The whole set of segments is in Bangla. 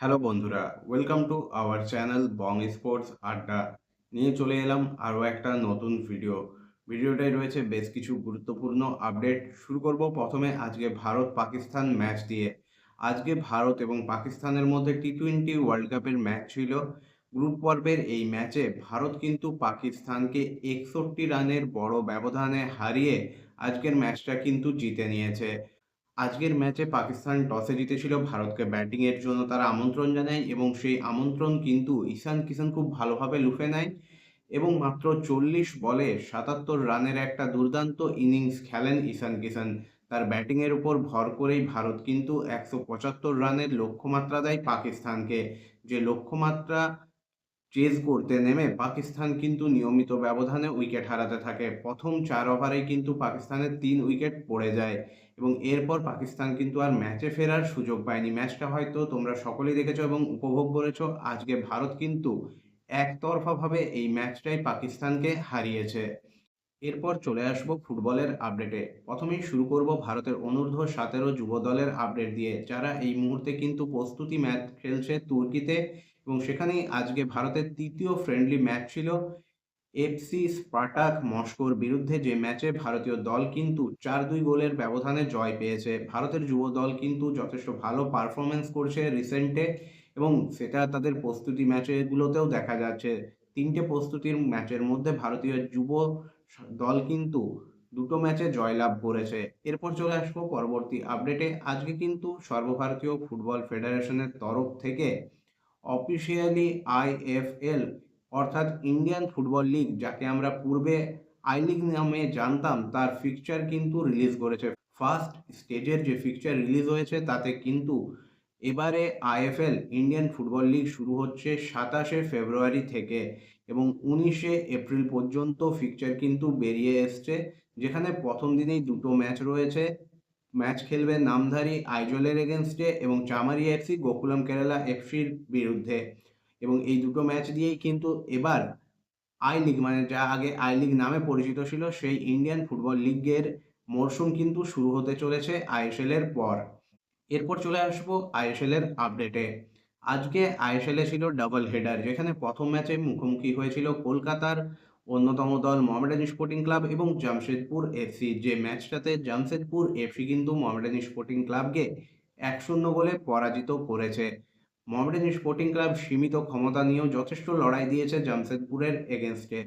হ্যালো বন্ধুরা, welcome to our channel Bong sports আড্ডা। নিয়ে চলে এলাম আরও একটা নতুন ভিডিওটাই রয়েছে বেশ কিছু গুরুত্বপূর্ণ আপডেট। শুরু করব প্রথমে আজকে ভারত পাকিস্তান ম্যাচ দিয়ে। আজকে ভারত এবং পাকিস্তানের মধ্যে টি-20 ওয়ার্ল্ড কাপের ম্যাচ ছিল। গ্রুপ পর্বের এই ম্যাচে ভারত কিন্তু পাকিস্তানকে 61 রানের বড় ব্যবধানে হারিয়ে আজকের ম্যাচটা কিন্তু জিতে নিয়েছে। আজকের ম্যাচে পাকিস্তান টসে জিতেছিল, ভারতকে ব্যাটিংয়ের জন্য তারা আমন্ত্রণ জানায় এবং সেই আমন্ত্রণ কিন্তু ঈশান কিষান খুব ভালোভাবে লুফে নেয় এবং মাত্র 40 বলে 77 রানের একটা দুর্দান্ত ইনিংস খেলেন ঈশান কিষান। তার ব্যাটিংয়ের উপর ভর করেই ভারত কিন্তু 175 রানের লক্ষ্যমাত্রা দেয় পাকিস্তানকে। যে লক্ষ্যমাত্রা চেজ করতে নেমে পাকিস্তান কিন্তু নিয়মিত ব্যবধানে উইকেট হারাতে থাকে। প্রথম 4 ওভারেই কিন্তু পাকিস্তানের 3 উইকেট পড়ে যায় এবং এরপর পাকিস্তান কিন্তু আর ম্যাচে ফেরার সুযোগ পায়নি। ম্যাচটা হয়তো তোমরা সকলেই দেখেছো এবং উপভোগ করেছো। আজকে ভারত কিন্তু একতরফাভাবে এই ম্যাচটাই পাকিস্তানকে হারিয়েছে। এরপর চলে আসবো ফুটবলের আপডেটে। প্রথমেই শুরু করব ভারতের অনূর্ধ্ব-17 যুব দলের আপডেট দিয়ে, যারা এই মুহূর্তে কিন্তু প্রস্তুতি ম্যাচ খেলছে তুর্কিতে এবং সেখানেই আজকে ভারতের তৃতীয় ফ্রেন্ডলি ম্যাচ ছিল এফসি স্পার্টাক মস্কোর বিরুদ্ধে, যে ম্যাচে ভারতীয় দল কিন্তু 4-2 গোলের ব্যবধানে জয় পেয়েছে। ভারতের যুব দল কিন্তু যথেষ্ট ভালো পারফরমেন্স করছে রিসেন্টে এবং সেটা তাদের প্রস্তুতি ম্যাচগুলোতেও দেখা যাচ্ছে। 3টে প্রস্তুতির ম্যাচের মধ্যে ভারতীয় যুব দল কিন্তু 2টো ম্যাচে জয়লাভ করেছে। এরপর চলে আসবো পরবর্তী আপডেটে। আজকে কিন্তু সর্বভারতীয় ফুটবল ফেডারেশনের তরফ থেকে অফিসিয়ালি আইএফএল অর্থাৎ ইন্ডিয়ান ফুটবল লিগ, যাকে আমরা পূর্বে আই লিগ নামে জানতাম, তার ফিকচার কিন্তু রিলিজ করেছে। ফার্স্ট স্টেজের যে ফিকচার রিলিজ হয়েছে তাতে কিন্তু এবারে আইএফএল ইন্ডিয়ান ফুটবল লিগ শুরু হচ্ছে 27শে ফেব্রুয়ারি থেকে এবং 19শে এপ্রিল পর্যন্ত ফিকচার কিন্তু বেরিয়ে এসছে, যেখানে প্রথম দিনেই 2টো ম্যাচ রয়েছে। ম্যাচ খেলবে নামধারী আইজলের এগেনস্টে এবং চামারি এফসি গোকুলাম কেরালা এফসির বিরুদ্ধে এবং এই 2টো ম্যাচ দিয়েই কিন্তু এবার আই লিগ, মানে যা আগে আই লিগ নামে পরিচিত ছিল, সেই ইন্ডিয়ান ফুটবল লিগের মরশুম কিন্তু শুরু হতে চলেছে আইএসএল এর পর। এরপর চলে আসবো আইএসএল এর আপডেটে। আজকে আইএসএল এ ছিল ডাবল হেডার, যেখানে প্রথম ম্যাচে মুখোমুখি হয়েছিল কলকাতার অন্যতম দল মোহামেডান স্পোর্টিং ক্লাব এবং জামশেদপুর এফসি। যে ম্যাচটাতে জামশেদপুর এফসি কিন্তু মোহামেডান স্পোর্টিং ক্লাবকে 1-0 গোলে পরাজিত করেছে। মোহামেডান স্পোর্টিং ক্লাব সীমিত ক্ষমতা নিয়েও যথেষ্ট লড়াই দিয়েছে জামশেদপুরের এগেনস্টে।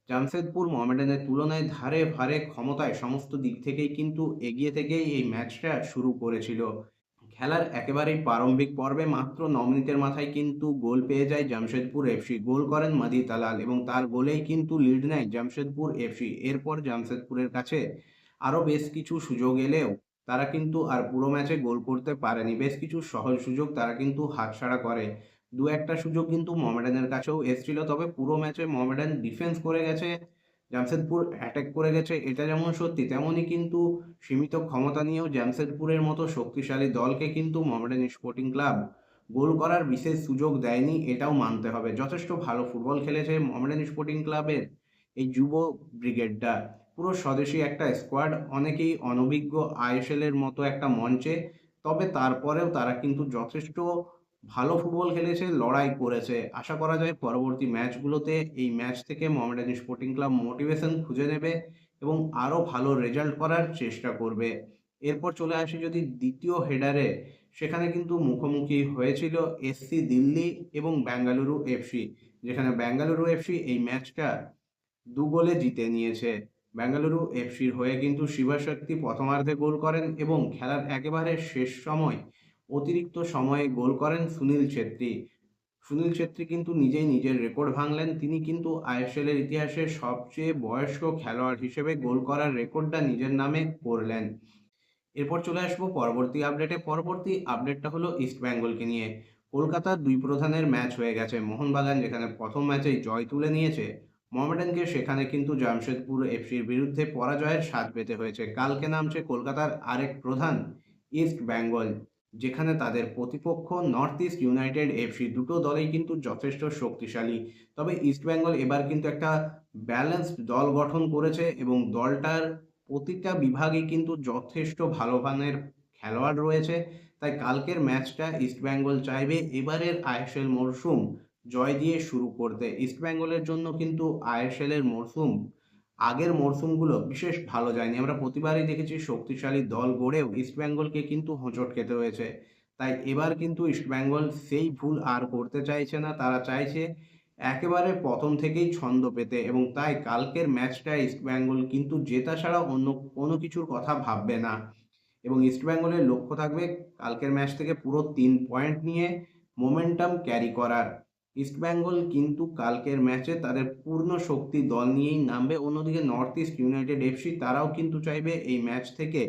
জামশেদপুর মোহামেডানের তুলনায় ধারে ভারে ক্ষমতায় সমস্ত দিক থেকেই কিন্তু এগিয়ে থেকেই এই ম্যাচটা শুরু করেছিল। খেলার একেবারেই প্রারম্ভিক পর্বে মাত্র 9 মিনিটের মাথায় কিন্তু গোল পেয়ে যায় জামশেদপুর এফসি। গোল করেন মাদি তালাল এবং তার গোলেই কিন্তু লিড নেয় জামশেদপুর এফসি। এরপর জামশেদপুরের কাছে আরও বেশ কিছু সুযোগ এলেও তারা কিন্তু আর পুরো ম্যাচে গোল করতে পারেনি। বেশ কিছু সহজ সুযোগ তারা কিন্তু হাতছাড়া করে। দু একটা সুযোগ কিন্তু মোহামেডানের কাছেও এসেছিল, তবে পুরো ম্যাচে মোহামেডান ডিফেন্স করে গেছে, জামশেদপুর অ্যাটাক করে গেছে, এটা যেমন সত্যি তেমনই কিন্তু সীমিত ক্ষমতা নিয়েও জামশেদপুরের মতো শক্তিশালী দলকে কিন্তু মোহামেডান স্পোর্টিং ক্লাব গোল করার বিশেষ সুযোগ দেয়নি, এটাও মানতে হবে। যথেষ্ট ভালো ফুটবল খেলেছে মোহামেডান স্পোর্টিং ক্লাবের এই যুব ব্রিগেডটা। পুরো স্বদেশী একটা স্কোয়াড, অনেকেই অনভিজ্ঞ আইএসএল এর মতো একটা মঞ্চে, তবে তারপরেও তারা কিন্তু যথেষ্ট ভালো ফুটবল খেলেছে, লড়াই করেছে। আশা করা যায় পরবর্তী ম্যাচগুলোতে এই ম্যাচ থেকে মোহামেডান স্পোর্টিং ক্লাব মোটিভেশন খুঁজে নেবে এবং আরও ভালো রেজাল্ট করার চেষ্টা করবে। এরপর চলে আসি যদি দ্বিতীয় হেডারে, সেখানে কিন্তু মুখোমুখি হয়েছিল এসসি দিল্লি এবং বেঙ্গালুরু এফসি, যেখানে বেঙ্গালুরু এফসি এই ম্যাচটা 2 গোলে জিতে নিয়েছে। বেঙ্গালুরু এফসির হয়ে কিন্তু শিবশক্তি প্রথমার্ধে গোল করেন এবং খেলার একেবারে শেষ সময় অতিরিক্ত সময়ে গোল করেন সুনীল ছেত্রী। সুনীল ছেত্রী কিন্তু নিজেই নিজের রেকর্ড ভাঙলেন। তিনি কিন্তু আইএসএল এর ইতিহাসে সবচেয়ে বয়স্ক খেলোয়াড় হিসেবে গোল করার রেকর্ডটা নিজের নামে করলেন। এরপর চলে আসবো পরবর্তী আপডেটে। পরবর্তী আপডেটটা হলো ইস্ট বেঙ্গলকে নিয়ে। কলকাতার দুই প্রধানের ম্যাচ হয়ে গেছে। মোহনবাগান যেখানে প্রথম ম্যাচেই জয় তুলে নিয়েছে, মোহামেডানকে সেখানে কিন্তু জামশেদপুর এফসির বিরুদ্ধে পরাজয়ের স্বাদ পেতে হয়েছে। কালকে নামছে কলকাতার আরেক প্রধান ইস্ট বেঙ্গল, যেখানে তাদের প্রতিপক্ষ নর্থ ইস্ট ইউনাইটেড এফসি। দুটো দলেই কিন্তু যথেষ্ট শক্তিশালী, তবে ইস্ট বেঙ্গল এবার কিন্তু একটা ব্যালেন্সড দল গঠন করেছে এবং দলটার প্রতিটা বিভাগে কিন্তু যথেষ্ট ভালো মানের খেলোয়াড় রয়েছে। তাই কালকের ম্যাচটা ইস্টবেঙ্গল চাইবে এবারের আইএসএল মরশুম জয় দিয়ে শুরু করতে। ইস্টবেঙ্গলের জন্য কিন্তু আইএসএল এর মরশুম আগের মরশুমগুলো বিশেষ ভালো যায়নি। আমরা প্রতিবারই দেখেছি শক্তিশালী দল গড়েও ইস্টবেঙ্গলকে কিন্তু হোঁচট খেতে হয়েছে। তাই এবার কিন্তু ইস্টবেঙ্গল সেই ভুল আর করতে চাইছে না। তারা চাইছে একেবারে প্রথম থেকেই ছন্দ পেতে, এবং তাই কালকের ম্যাচটা ইস্টবেঙ্গল কিন্তু জেতা ছাড়া অন্য কোনো কিছুর কথা ভাববে না। এবং ইস্টবেঙ্গলের লক্ষ্য থাকবে কালকের ম্যাচ থেকে পুরো 3 পয়েন্ট নিয়ে মোমেন্টাম ক্যারি করার। ইস্টবেঙ্গল কিন্তু কালকের ম্যাচে তাদের পূর্ণ শক্তি দল নিয়েই নামবে। অন্যদিকে নর্থ ইস্ট ইউনাইটেড এফসি তারাও কিন্তু চাইবে এই ম্যাচ থেকে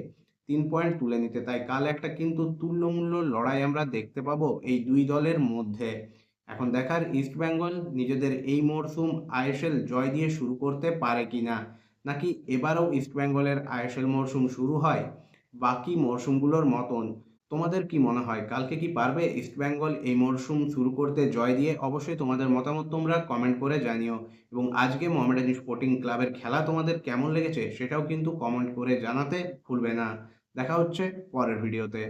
3 পয়েন্ট তুলে নিতে। তাই কাল একটা কিন্তু তুল্যমূল্য লড়াই আমরা দেখতে পাবো এই দুই দলের মধ্যে। এখন দেখার ইস্টবেঙ্গল নিজেদের এই মরশুম আইএসএল জয় দিয়ে শুরু করতে পারে কিনা, নাকি এবারও ইস্টবেঙ্গলের আইএসএল মরশুম শুরু হয় বাকি মরশুমগুলোর মতন। তোমাদের কি মনে হয় কালকে কি পারবে ইস্টবেঙ্গল এই মরশুম শুরু করতে জয় দিয়ে? অবশ্যই তোমাদের মতামত তোমরা কমেন্ট করে জানিও, এবং আজকে মোহামেডান স্পোর্টিং ক্লাবের খেলা তোমাদের কেমন লেগেছে সেটাও কিন্তু কমেন্ট করে জানাতে ভুলবে না। দেখা হচ্ছে পরের ভিডিওতে।